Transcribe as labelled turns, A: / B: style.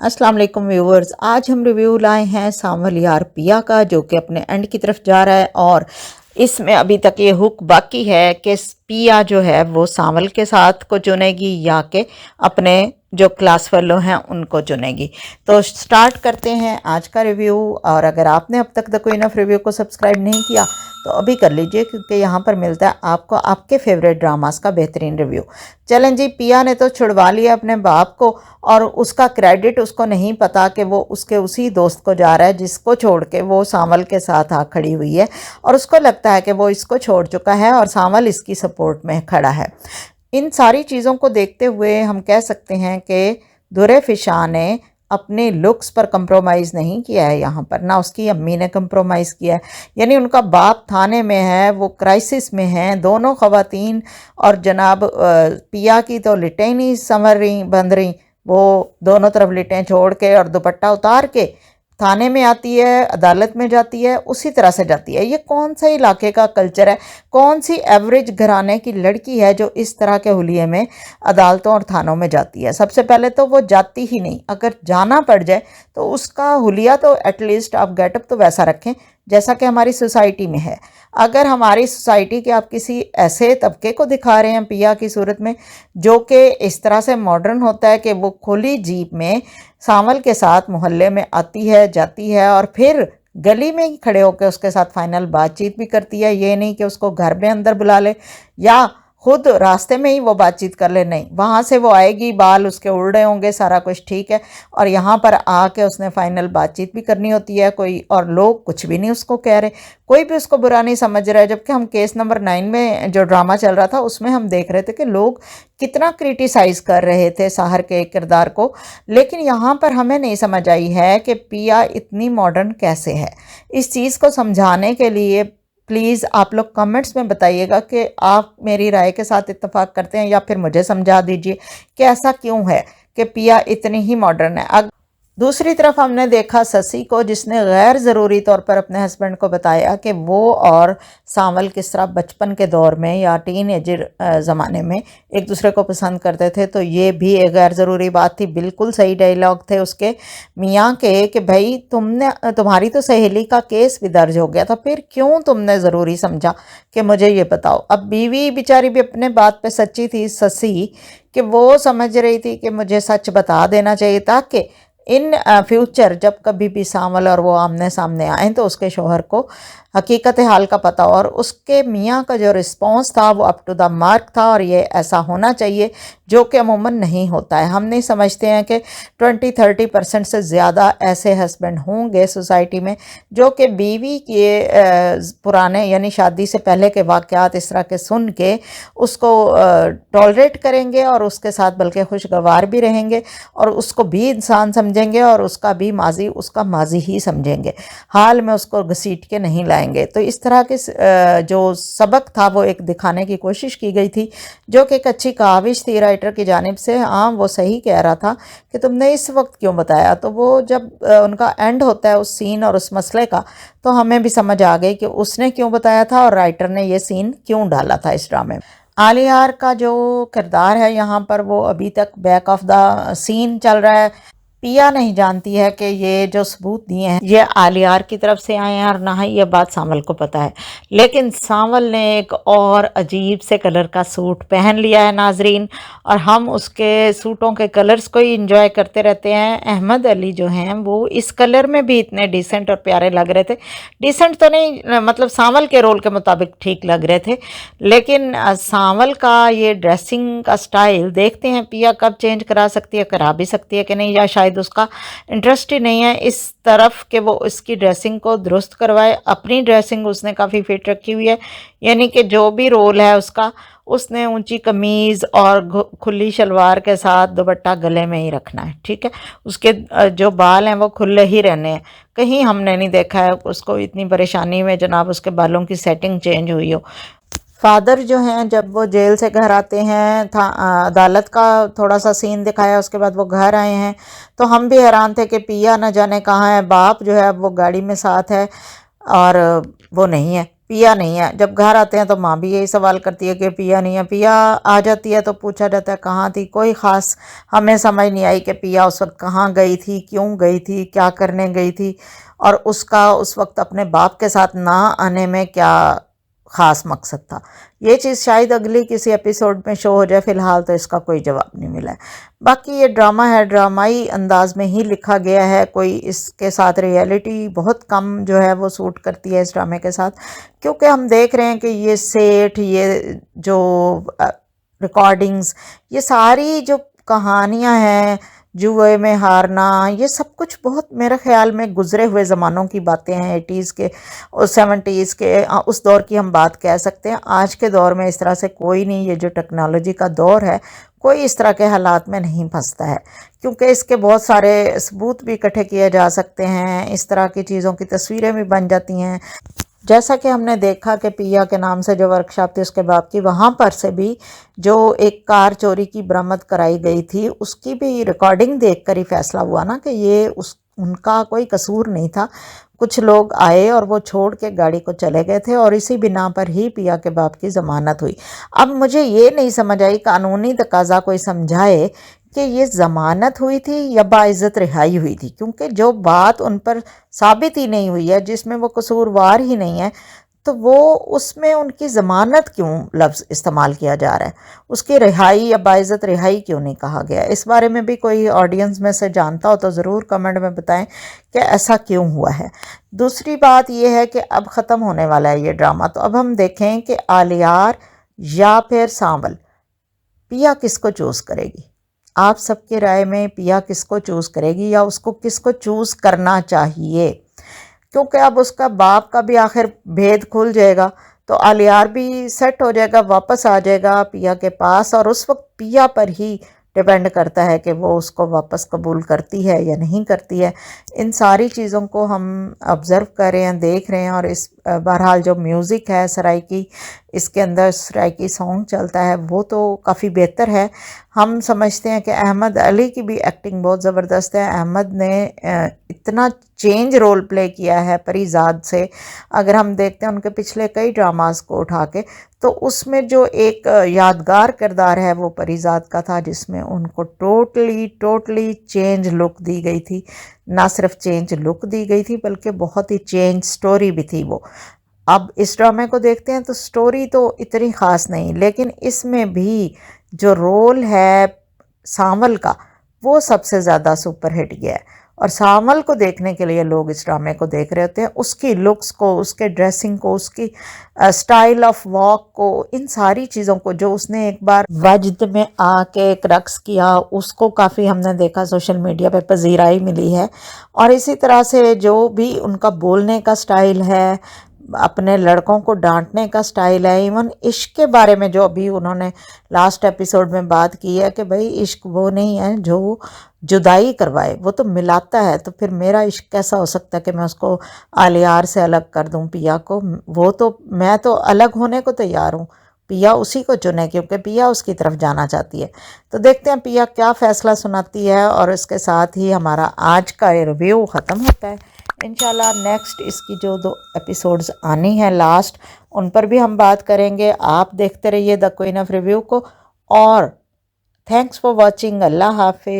A: अस्सलाम वालेकुम व्यूअर्स, आज हम रिव्यू लाए हैं सांवल यार पिया का, जो कि अपने एंड की तरफ जा रहा है। और इसमें अभी तक ये हुक बाकी है कि पिया जो है वो सांवल के साथ को चुनेगी या कि अपने जो क्लास फेलो हैं उनको चुनेगी। तो स्टार्ट करते हैं आज का रिव्यू। और अगर आपने अब तक द क्वीन ऑफ रिव्यू को सब्सक्राइब नहीं किया तो अभी कर लीजिए, क्योंकि यहाँ पर मिलता है आपको आपके फेवरेट ड्रामास का बेहतरीन रिव्यू। चलें जी, पिया ने तो छुड़वा लिया अपने बाप को, और उसका क्रेडिट उसको नहीं पता कि वो उसके उसी दोस्त को जा रहा है जिसको छोड़ के वो सांवल के साथ आ खड़ी हुई है। और उसको लगता है कि वो इसको छोड़ चुका है और सांवल इसकी सपोर्ट में खड़ा है। इन सारी चीज़ों को देखते हुए हम कह सकते हैं कि दुरे फिशा ने अपने लुक्स पर कंप्रोमाइज़ नहीं किया है यहाँ पर, ना उसकी अम्मी ने कंप्रोमाइज़ किया है। यानी उनका बाप थाने में है, वो क्राइसिस में हैं दोनों ख़वातीन। और जनाब पिया की तो लिटें नहीं संवर रही बंध रही, वो दोनों तरफ लिटें छोड़ के और दुपट्टा उतार के थाने में आती है, अदालत में जाती है, उसी तरह से जाती है। ये कौन सा इलाके का कल्चर है? कौन सी एवरेज घराने की लड़की है जो इस तरह के हुलिये में अदालतों और थानों में जाती है? सबसे पहले तो वो जाती ही नहीं। अगर जाना पड़ जाए तो उसका हुलिया तो एटलीस्ट आप गेटअप तो वैसा रखें जैसा कि हमारी सोसाइटी में है। अगर हमारी सोसाइटी के आप किसी ऐसे तबके को दिखा रहे हैं पिया की सूरत में, जो कि इस तरह से मॉडर्न होता है कि वो खुली जीप में सांवल के साथ मोहल्ले में आती है, जाती है, और फिर गली में ही खड़े होकर उसके साथ फाइनल बातचीत भी करती है। ये नहीं कि उसको घर में अंदर बुला ले या खुद रास्ते में ही वो बातचीत कर ले, नहीं, वहाँ से वो आएगी, बाल उसके उड़ रहे होंगे, सारा कुछ ठीक है, और यहाँ पर आके उसने फाइनल बातचीत भी करनी होती है कोई, और लोग कुछ भी नहीं उसको कह रहे, कोई भी उसको बुरा नहीं समझ रहा है। जबकि हम केस नंबर 9 में जो ड्रामा चल रहा था उसमें हम देख रहे थे कि लोग कितना क्रिटिसाइज़ कर रहे थे साहर के किरदार को। लेकिन यहाँ पर हमें नहीं समझ आई है कि पिया इतनी मॉडर्न कैसे है। इस चीज़ को समझाने के लिए प्लीज़ आप लोग कमेंट्स में बताइएगा कि आप मेरी राय के साथ इत्तेफाक करते हैं, या फिर मुझे समझा दीजिए कि ऐसा क्यों है कि पिया इतनी ही मॉडर्न है। दूसरी तरफ हमने देखा ससी को, जिसने गैर ज़रूरी तौर पर अपने हस्बैंड को बताया कि वो और सांवल किस तरह बचपन के दौर में या टीनेजर ज़माने में एक दूसरे को पसंद करते थे। तो ये भी एक गैर ज़रूरी बात थी। बिल्कुल सही डायलॉग थे उसके मियाँ के कि भाई तुम्हारी तो सहेली का केस भी दर्ज हो गया था, फिर क्यों तुमने ज़रूरी समझा कि मुझे ये बताओ। अब बीवी बेचारी भी अपने बात पे सच्ची थी ससी, कि वो समझ रही थी कि मुझे सच बता देना चाहिए ताकि इन फ्यूचर जब कभी भी सांवल और वो आमने सामने आए तो उसके शोहर को हकीकत हाल का पता। और उसके मियाँ का जो रिस्पॉन्स था वो अप टू द मार्क था, और ये ऐसा होना चाहिए जो कि अमूमन नहीं होता है। हम नहीं समझते हैं कि 20-30% से ज़्यादा ऐसे हस्बैंड होंगे सोसाइटी में जो कि बीवी के पुराने यानी शादी से पहले के वाक़यात इस तरह के सुन के उसको टॉलरेट करेंगे और उसके साथ बल्कि खुशगवार भी रहेंगे, और उसको भी इंसान समझेंगे और उसका भी माजी उसका माजी ही समझेंगे, हाल में उसको घसीट के नहीं लाएंगे। तो इस तरह के जो सबक था वो एक दिखाने की कोशिश की गई थी, जो कि एक अच्छी काविश थी राइटर की जानिब से। हाँ, वो सही कह रहा था कि तुमने इस वक्त क्यों बताया। तो वो जब उनका एंड होता है उस सीन और उस मसले का, तो हमें भी समझ आ गई कि उसने क्यों बताया था और राइटर ने ये सीन क्यों डाला था इस ड्रामे में। आलियार का जो किरदार है यहाँ पर, वो अभी तक बैक ऑफ द सीन चल रहा है। पिया नहीं जानती है कि ये जो सबूत दिए हैं ये आलियार की तरफ से आए हैं, और ना ही ये बात सांवल को पता है। लेकिन सांवल ने एक और अजीब से कलर का सूट पहन लिया है नाजरीन, और हम उसके सूटों के कलर्स को ही इंजॉय करते रहते हैं। अहमद अली जो हैं वो इस कलर में भी इतने डिसेंट और प्यारे लग रहे थे। डिसेंट तो नहीं, मतलब सांवल के रोल के मुताबिक ठीक लग रहे थे। लेकिन सांवल का ये ड्रेसिंग का स्टाइल देखते हैं पिया कब चेंज करा सकती है, करा भी सकती है कि नहीं, या शायद उसका इंटरेस्ट ही नहीं है इस तरफ कि वो इसकी ड्रेसिंग को दुरुस्त करवाए। अपनी ड्रेसिंग उसने काफ़ी फिट रखी हुई है, यानी कि जो भी रोल है उसका, उसने ऊंची कमीज़ और खुली शलवार के साथ दुपट्टा गले में ही रखना है, ठीक है। उसके जो बाल हैं वो खुले ही रहने हैं। कहीं हमने नहीं देखा है उसको इतनी परेशानी में जनाब उसके बालों की सेटिंग चेंज हुई हो। फादर जो हैं जब वो जेल से घर आते हैं, अदालत का थोड़ा सा सीन दिखाया, उसके बाद वो घर आए हैं, तो हम भी हैरान थे कि पिया न जाने कहाँ है। बाप जो है अब वो गाड़ी में साथ है और वो नहीं है। पिया नहीं है। जब घर आते हैं तो माँ भी यही सवाल करती है कि पिया नहीं है। पिया आ जाती है तो पूछा जाता है कहाँ थी। कोई ख़ास हमें समझ नहीं आई कि पिया उस वक्त कहाँ गई थी, क्यों गई थी, क्या करने गई थी, और उसका उस वक्त अपने बाप के साथ ना आने में क्या ख़ास मकसद था। ये चीज़ शायद अगली किसी एपिसोड में शो हो जाए, फ़िलहाल तो इसका कोई जवाब नहीं मिला है। बाकी ये ड्रामा है, ड्रामाई अंदाज में ही लिखा गया है, कोई इसके साथ रियलिटी बहुत कम जो है वो सूट करती है इस ड्रामे के साथ, क्योंकि हम देख रहे हैं कि ये सेठ, ये जो रिकॉर्डिंग्स, ये सारी जो कहानियां हैं, जुए में हारना, ये सब कुछ बहुत मेरे ख्याल में गुजरे हुए ज़मानों की बातें हैं, 80s के और 70s के, उस दौर की हम बात कह सकते हैं। आज के दौर में इस तरह से कोई नहीं, ये जो टेक्नोलॉजी का दौर है, कोई इस तरह के हालात में नहीं फंसता है, क्योंकि इसके बहुत सारे सबूत भी इकट्ठे किए जा सकते हैं, इस तरह की चीज़ों की तस्वीरें भी बन जाती हैं। जैसा कि हमने देखा कि पिया के नाम से जो वर्कशॉप थी उसके बाप की, वहाँ पर से भी जो एक कार चोरी की बरामद कराई गई थी, उसकी भी रिकॉर्डिंग देखकर ही फैसला हुआ ना कि ये उनका कोई कसूर नहीं था। कुछ लोग आए और वो छोड़ के गाड़ी को चले गए थे, और इसी बिना पर ही पिया के बाप की ज़मानत हुई। अब मुझे ये नहीं समझ आई, कानूनी तकाजा कोई समझाए कि ये ज़मानत हुई थी या बाइज़्ज़त रिहाई हुई थी, क्योंकि जो बात उन पर साबित ही नहीं हुई है, जिसमें वो कसूरवार ही नहीं है, तो वो उसमें उनकी ज़मानत क्यों लफ्ज़ इस्तेमाल किया जा रहा है, उसकी रिहाई या बाइज़्ज़त रिहाई क्यों नहीं कहा गया। इस बारे में भी कोई ऑडियंस में से जानता हो तो ज़रूर कमेंट में बताएं कि ऐसा क्यों हुआ है। दूसरी बात यह है कि अब ख़त्म होने वाला है ये ड्रामा, तो अब हम देखें कि आलियार या फिर सांवल, पिया किसको चूज़ करेगी। आप सबकी राय में पिया किसको चूज़ करेगी, या उसको किसको चूज़ करना चाहिए, क्योंकि अब उसका बाप का भी आखिर भेद खुल जाएगा, तो आलियार भी सेट हो जाएगा, वापस आ जाएगा पिया के पास, और उस वक्त पिया पर ही डिपेंड करता है कि वो उसको वापस कबूल करती है या नहीं करती है। इन सारी चीज़ों को हम ऑब्ज़र्व कर रहे हैं, देख रहे हैं, और इस बहरहाल जो म्यूज़िक है सराइकी, इसके अंदर सराइकी सॉन्ग चलता है, वो तो काफ़ी बेहतर है। हम समझते हैं कि अहमद अली की भी एक्टिंग बहुत ज़बरदस्त है। अहमद ने इतना चेंज रोल प्ले किया है परीज़ाद से। अगर हम देखते हैं उनके पिछले कई ड्रामास को उठा के, तो उसमें जो एक यादगार किरदार है वो परीज़ाद का था, जिसमें उनको टोटली चेंज लुक दी गई थी। ना सिर्फ चेंज लुक दी गई थी, बल्कि बहुत ही चेंज स्टोरी भी थी वो। अब इस ड्रामे को देखते हैं तो स्टोरी तो इतनी ख़ास नहीं, लेकिन इसमें भी जो रोल है सांवल का, वो सबसे ज़्यादा सुपरहिट गया है, और सांवल को देखने के लिए लोग इस ड्रामे को देख रहे होते हैं, उसकी लुक्स को, उसके ड्रेसिंग को, उसकी स्टाइल ऑफ वॉक को, इन सारी चीज़ों को, जो उसने एक बार वजद में आके एक रक्स किया, उसको काफ़ी हमने देखा, सोशल मीडिया पे पजीराई मिली है। और इसी तरह से जो भी उनका बोलने का स्टाइल है, अपने लड़कों को डांटने का स्टाइल है, इवन इश्क के बारे में जो अभी उन्होंने लास्ट एपिसोड में बात की है कि भाई इश्क वो नहीं है जो जुदाई करवाए, वो तो मिलाता है, तो फिर मेरा इश्क कैसा हो सकता है कि मैं उसको आलियार से अलग कर दूं पिया को। वो तो मैं तो अलग होने को तैयार हूँ, पिया उसी को चुने, क्योंकि पिया उसकी तरफ जाना चाहती है। तो देखते हैं पिया क्या फ़ैसला सुनाती है, और इसके साथ ही हमारा आज का रिव्यू ख़त्म होता है। इंशाल्लाह नेक्स्ट इसकी जो 2 एपिसोड्स आनी है लास्ट, उन पर भी हम बात करेंगे। आप देखते रहिए द क्वीन ऑफ रिव्यू को, और थैंक्स फॉर वॉचिंग। अल्लाह हाफिज़।